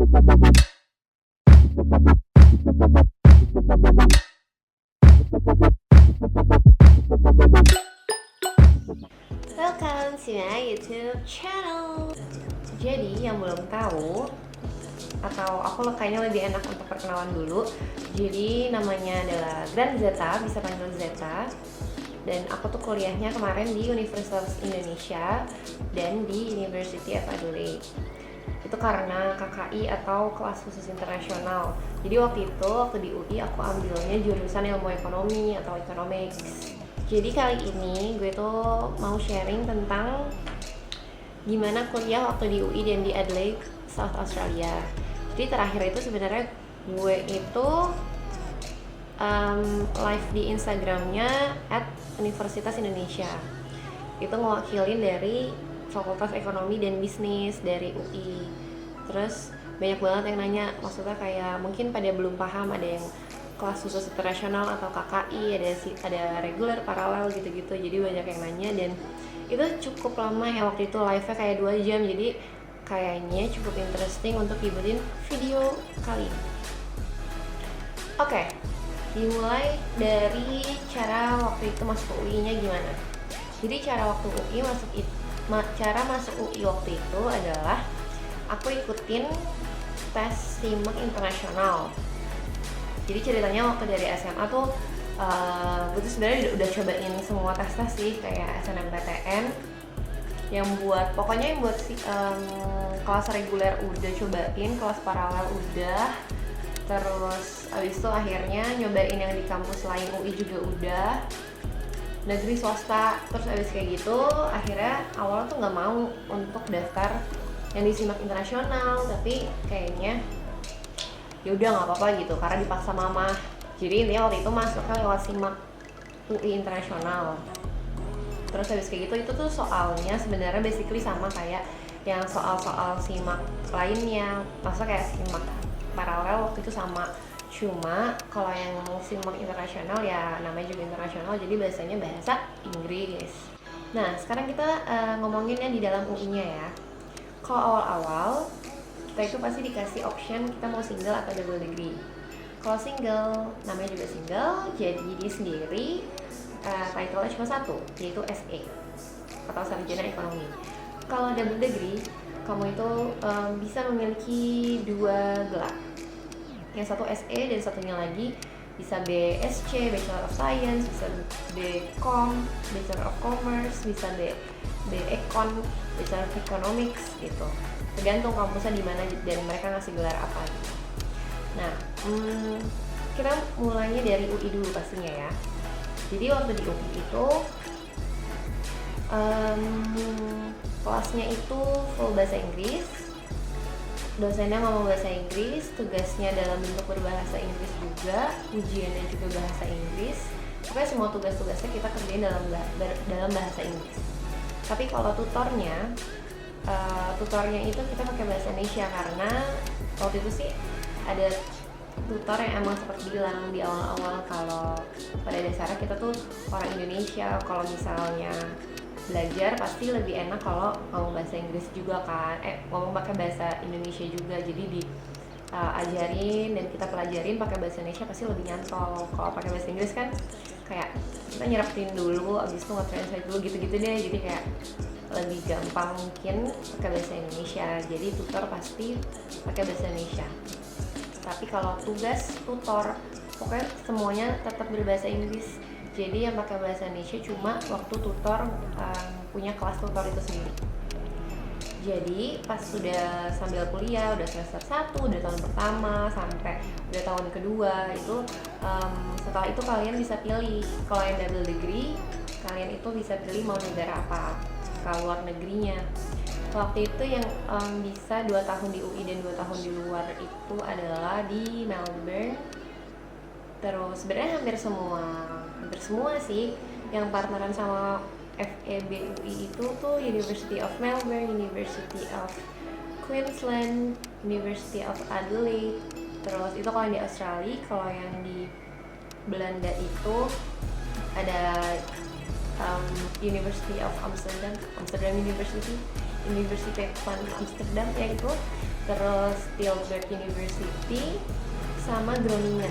Welcome to my YouTube channel. Jadi yang belum tahu, atau aku kayaknya lebih enak untuk perkenalan dulu. Jadi namanya adalah Grand Zeta, bisa panggil Zeta. Dan aku tuh kuliahnya kemarin di Universitas Indonesia dan di University of Adelaide. Itu karena KKI atau kelas khusus internasional. Jadi waktu di UI aku ambilnya jurusan ilmu ekonomi atau economics. Jadi kali ini gue tuh mau sharing tentang gimana kuliah waktu di UI dan di Adelaide, South Australia. Jadi terakhir itu sebenarnya gue itu live di Instagramnya @Universitas Indonesia. Itu ngewakilin dari Fakultas Ekonomi dan Bisnis dari UI. Terus banyak banget yang nanya, maksudnya kayak mungkin pada belum paham, ada yang kelas khusus internasional atau KKI, ada reguler, paralel gitu-gitu. Jadi banyak yang nanya dan itu cukup lama ya, waktu itu live-nya kayak 2 jam. Jadi kayaknya cukup interesting untuk dibuatin video kali ini. Oke, dimulai dari cara waktu itu masuk UI-nya gimana. Jadi cara masuk UI waktu itu adalah aku ikutin tes SIMAK internasional. Jadi ceritanya waktu dari SMA tuh gue tuh sebenarnya udah cobain semua tes sih, kayak SNMPTN yang buat kelas reguler udah cobain, kelas paralel udah, terus abis itu akhirnya nyobain yang di kampus lain UI juga udah, negeri swasta. Terus abis kayak gitu akhirnya awalnya tuh nggak mau untuk daftar yang di SIMAK internasional, tapi kayaknya ya udah nggak apa-apa gitu karena dipaksa mama. Jadi intinya waktu itu masuknya lewat SIMAK UI internasional. Terus habis kayak gitu, itu tuh soalnya sebenarnya basically sama kayak yang soal-soal SIMAK lainnya, maksudnya kayak SIMAK paralel waktu itu sama. Cuma kalau yang SIMAK internasional ya namanya juga internasional, jadi bahasanya bahasa Inggris. Nah sekarang kita ngomonginnya di dalam UI-nya ya. Kalau awal-awal kita itu pasti dikasih option kita mau single atau double degree. Kalau single, namanya juga single, jadi dia sendiri title-nya cuma satu, yaitu SE atau sarjana ekonomi. Kalau double degree, kamu itu bisa memiliki 2 gelar. Yang satu SE dan satunya lagi bisa BSc, Bachelor of Science, bisa BCom, Bachelor of Commerce, bisa BEcon, Bachelor of Economics gitu. Tergantung kampusnya di mana dan mereka ngasih gelar apa gitu. Nah, kita mulainya dari UI dulu pastinya ya. Jadi waktu di UI itu kelasnya itu full bahasa Inggris, dosennya ngomong bahasa Inggris, tugasnya dalam bentuk berbahasa Inggris juga, ujiannya juga bahasa Inggris. Pokoknya semua tugas-tugasnya kita kerjain dalam bahasa Inggris. Tapi kalau tutornya itu kita pakai bahasa Indonesia, karena waktu itu sih ada tutor yang emang seperti bilang di awal-awal kalau pada dasarnya kita tuh orang Indonesia, kalau misalnya belajar pasti lebih enak kalau ngomong bahasa Inggris juga kan, ngomong pakai bahasa Indonesia juga. Jadi ajarin dan kita pelajarin pakai bahasa Indonesia pasti lebih nyantol. Kalau pakai bahasa Inggris kan kayak kita nyerapin dulu, abis itu nge-translate dulu gitu-gitu deh. Jadi kayak lebih gampang mungkin pakai bahasa Indonesia. Jadi tutor pasti pakai bahasa Indonesia. Tapi kalau tugas tutor pokoknya semuanya tetap berbahasa Inggris. Jadi yang pakai bahasa Indonesia cuma waktu tutor punya kelas tutor itu sendiri. Jadi pas sudah sambil kuliah, udah semester 1, udah tahun pertama sampai udah tahun kedua itu, setelah itu kalian bisa pilih. Kalau yang double degree, kalian itu bisa pilih mau negara apa, ke luar negerinya. Waktu itu yang bisa 2 tahun di UI dan 2 tahun di luar itu adalah di Melbourne. Terus sebenarnya hampir semua sih yang partneran sama FEB UI itu tuh University of Melbourne, University of Queensland, University of Adelaide. Terus itu kalau yang di Australia. Kalau yang di Belanda itu ada University of Amsterdam University van Amsterdam, yaitu terus Tilburg University, sama Groningen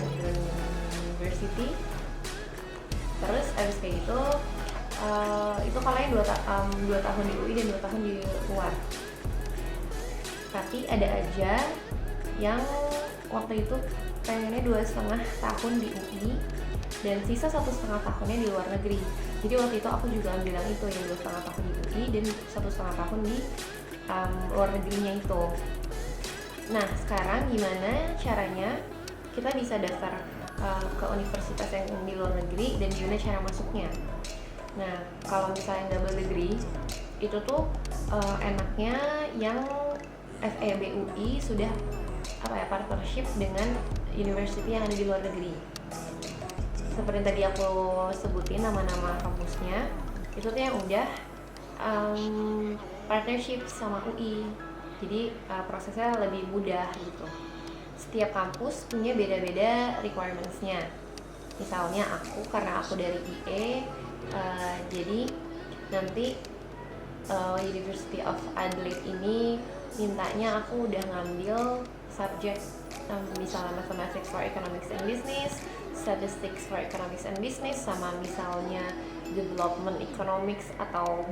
University. Terus abis kayak gitu itu kalian 2 tahun di UI dan 2 tahun di luar. Tapi ada aja yang waktu itu pengennya 2,5 tahun di UI dan sisa 1,5 tahunnya di luar negeri. Jadi waktu itu aku juga bilang itu yang 2,5 tahun di UI dan 1,5 tahun di luar negerinya itu. Nah sekarang gimana caranya kita bisa daftar ke universitas yang di luar negeri dan gimana cara masuknya? Nah kalau misalnya double degree itu tuh enaknya yang FEB UI sudah partnership dengan university yang ada di luar negeri. Seperti tadi aku sebutin nama-nama kampusnya, itu tuh yang udah partnership sama UI. Jadi prosesnya lebih mudah gitu. Setiap kampus punya beda-beda requirements-nya. Misalnya karena aku dari IE, jadi nanti University of Adelaide ini mintanya aku udah ngambil subjek misalnya Mathematics for Economics and Business, Statistics for Economics and Business, sama misalnya Development Economics atau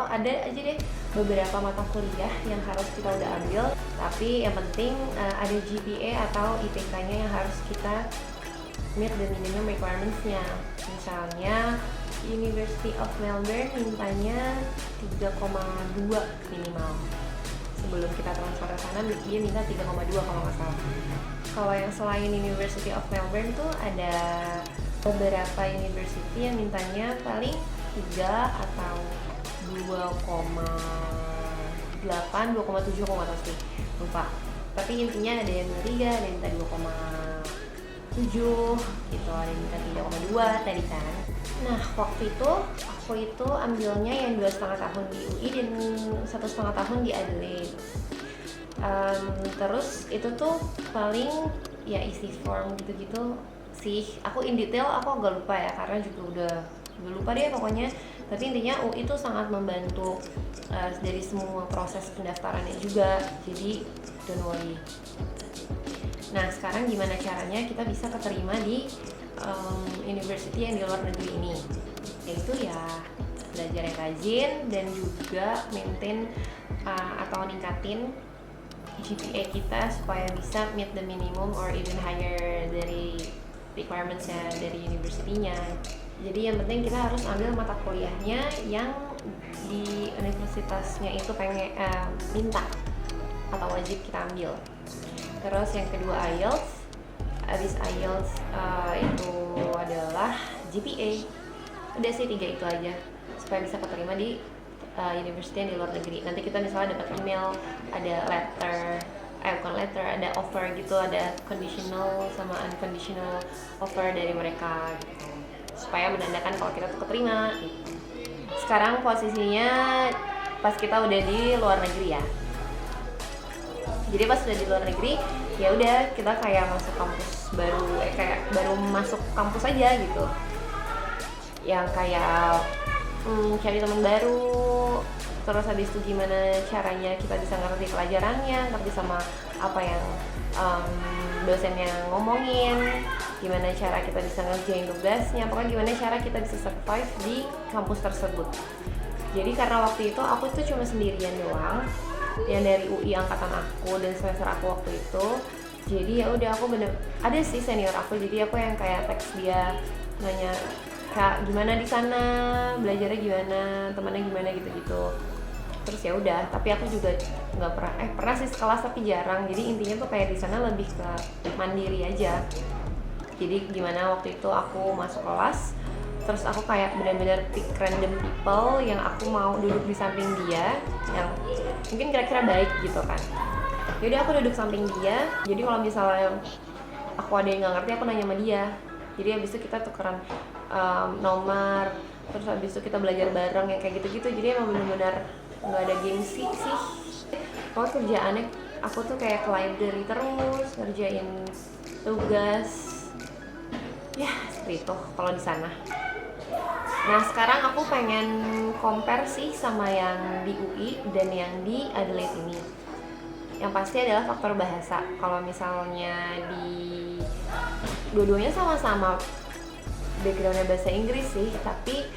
ada aja deh beberapa mata kuliah yang harus kita udah ambil. Tapi yang penting ada GPA atau IPK-nya yang harus kita meet the minimum requirements-nya. Misalnya University of Melbourne mintanya 3,2 minimal. Sebelum kita transfer ke sana dia minta 3,2 kalau nggak salah. Kalau yang selain University of Melbourne tuh ada beberapa university yang mintanya paling 3 atau 2,8, 2,7 kalau nggak tahu sih, lupa. Tapi intinya ada yang minta 3, ada yang minta 2,7 gitu, ada yang minta 3,2 tadi kan. Nah waktu itu aku itu ambilnya yang 2,5 tahun di UI dan 1,5 tahun di Adelaide. Terus itu tuh paling ya isi form gitu-gitu sih. Aku in detail aku agak lupa ya karena juga udah lupa deh pokoknya. Tapi intinya UI itu sangat membantu dari semua proses pendaftarannya juga. Jadi don't worry. Nah sekarang gimana caranya kita bisa keterima di university yang di luar negeri ini? Yaitu ya belajar yang rajin dan juga maintain atau ningkatin GPA kita supaya bisa meet the minimum or even higher dari requirements-nya dari university-nya. Jadi yang penting kita harus ambil mata kuliahnya yang di universitasnya itu minta atau wajib kita ambil. Terus yang kedua IELTS. Abis IELTS itu adalah GPA. Udah sih 3 itu aja supaya bisa keterima di university yang di luar negeri. Nanti kita misalnya dapat email, ada ada offer gitu, ada conditional sama unconditional offer dari mereka gitu, supaya menandakan kalau kita tuh keterima gitu. Sekarang posisinya pas kita udah di luar negeri ya. Jadi pas udah di luar negeri ya udah kita kayak masuk kampus baru, kayak baru masuk kampus aja gitu. Yang kayak cari teman baru, terus habis itu gimana caranya kita bisa ngerti pelajarannya, ngerti sama apa yang dosennya ngomongin, gimana cara kita bisa ngerjain tugasnya, pokoknya gimana cara kita bisa survive di kampus tersebut. Jadi karena waktu itu aku tuh cuma sendirian doang yang dari UI angkatan aku dan semester aku waktu itu. Jadi ya udah aku ada sih senior aku, jadi aku yang kayak teks dia nanya Kak gimana di sana, belajarnya gimana, temannya gimana gitu-gitu. Terus ya udah, tapi aku juga nggak pernah sih sekelas tapi jarang. Jadi intinya tuh kayak di sana lebih ke mandiri aja. Jadi gimana waktu itu aku masuk kelas, terus aku kayak benar-benar pick random people yang aku mau duduk di samping dia, yang mungkin kira-kira baik gitu kan. Jadi aku duduk samping dia. Jadi kalau misalnya aku ada yang nggak ngerti, aku nanya sama dia. Jadi habis itu kita tukeran nomor, terus habis itu kita belajar bareng yang kayak gitu-gitu. Jadi emang benar-benar nggak ada gengsi sih. Kalau kerjaannya aku tuh kayak ke library terus ngerjain tugas. Ya seperti itu kalau di sana. Nah sekarang aku pengen compare sih sama yang di UI dan yang di Adelaide ini. Yang pasti adalah faktor bahasa. Kalau misalnya di dua-duanya sama-sama backgroundnya bahasa Inggris sih, tapi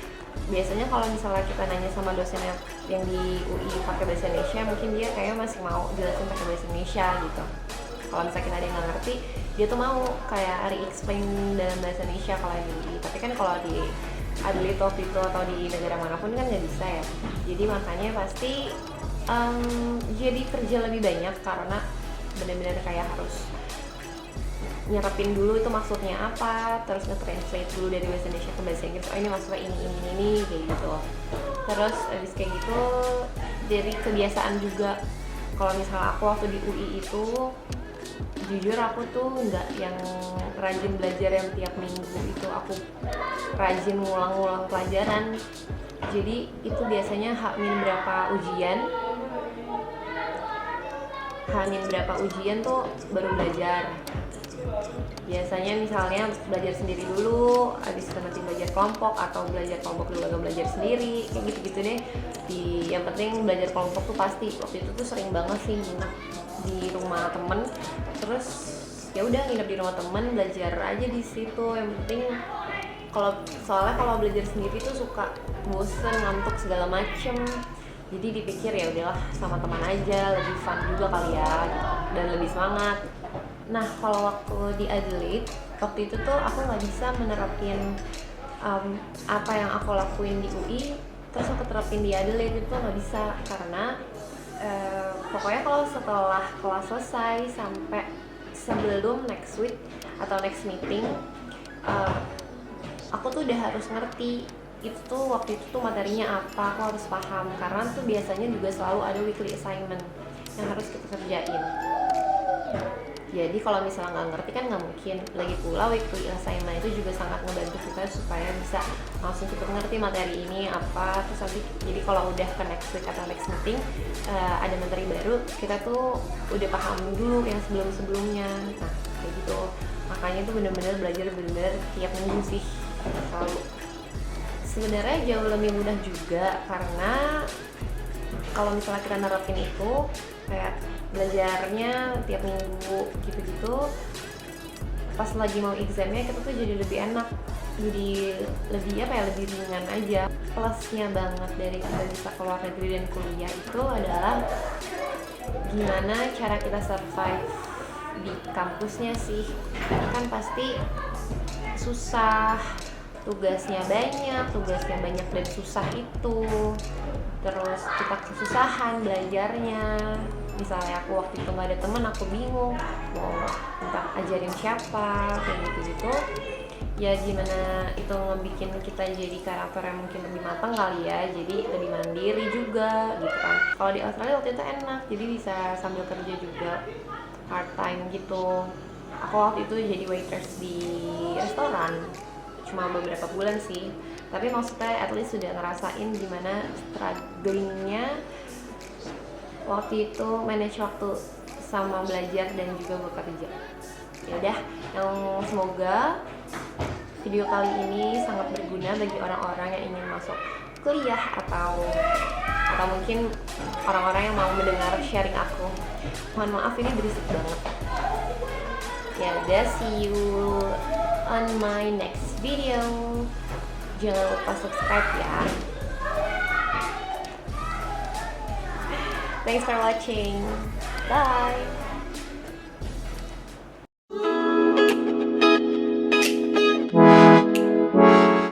biasanya kalau misalnya kita nanya sama dosen yang di UI pakai bahasa Indonesia, mungkin dia kayaknya masih mau jelasin pakai bahasa Indonesia gitu. Kalau misalnya kita ada yang nggak ngerti, dia tuh mau kayak re-explain dalam bahasa Indonesia kalau di UI. Tapi kan kalau di Adelaide waktu itu atau di negara manapun kan nggak bisa ya. Jadi makanya pasti jadi kerja lebih banyak karena benar-benar kayak harus nyerapin dulu itu maksudnya apa, terus nge-translate dulu dari bahasa Indonesia ke bahasa Inggris. Oh ini maksudnya ini kayak gitu. Terus abis kayak gitu dari kebiasaan juga. Kalau misalnya aku waktu di UI itu jujur aku tuh nggak yang rajin belajar yang tiap minggu itu, aku rajin ngulang-ngulang pelajaran. Jadi itu biasanya berapa ujian tuh baru belajar. Biasanya misalnya belajar sendiri dulu, habis itu nanti belajar kelompok, atau belajar kelompok dulu agak belajar sendiri, kayak gitu-gitu deh. Yang penting belajar kelompok tuh pasti. Waktu itu tuh sering banget sih nginep di rumah temen, terus ya udah nginep di rumah temen, belajar aja di situ. Yang penting soalnya kalau belajar sendiri tuh suka bosen, ngantuk segala macem. Jadi dipikir ya udahlah sama teman aja, lebih fun juga kali ya, dan lebih semangat. Nah kalau waktu di Adelaide, waktu itu tuh aku nggak bisa menerapin apa yang aku lakuin di UI, terus aku terapin di Adelaide itu nggak bisa, karena pokoknya kalau setelah kelas selesai sampai sebelum next week atau next meeting, aku tuh udah harus ngerti itu tuh waktu itu tuh materinya apa, aku harus paham, karena tuh biasanya juga selalu ada weekly assignment yang harus kita kerjain. Jadi kalau misalnya nggak ngerti kan nggak mungkin. Lagi pula weekly assignment itu juga sangat membantu kita supaya bisa langsung cepet ngerti materi ini apa. Terus nanti jadi kalau udah ke next week atau next meeting ada materi baru, kita tuh udah paham dulu yang sebelum-sebelumnya. Nah kayak gitu. Makanya tuh bener-bener belajar bener tiap minggu sih selalu. Sebenarnya jauh lebih mudah juga, karena kalau misalnya kita nerapin itu kayak belajarnya tiap minggu gitu-gitu, pas lagi mau examnya kita tuh jadi lebih enak, jadi lebih ringan aja. Plusnya banget dari kita bisa keluar negeri dan kuliah itu adalah gimana cara kita survive di kampusnya sih. Kan pasti susah, tugasnya banyak dan susah itu. Terus kita kesusahan belajarnya. Misalnya aku waktu itu nggak ada teman, aku bingung mau minta ajarin siapa, kayak gitu-gitu. Ya gimana itu ngebikin kita jadi karakter yang mungkin lebih matang kali ya, jadi lebih mandiri juga gitu kan. Kalau di Australia waktu itu enak, jadi bisa sambil kerja juga part time gitu. Aku waktu itu jadi waitress di restoran cuma beberapa bulan sih, tapi maksudnya at least sudah ngerasain gimana strugglingnya waktu itu manage waktu sama belajar dan juga bekerja. Ya udah, yang semoga video kali ini sangat berguna bagi orang-orang yang ingin masuk kuliah atau mungkin orang-orang yang mau mendengar sharing aku. Mohon maaf ini berisik banget. Ya udah, see you on my next video. Jangan lupa subscribe ya. Thanks for watching. Bye.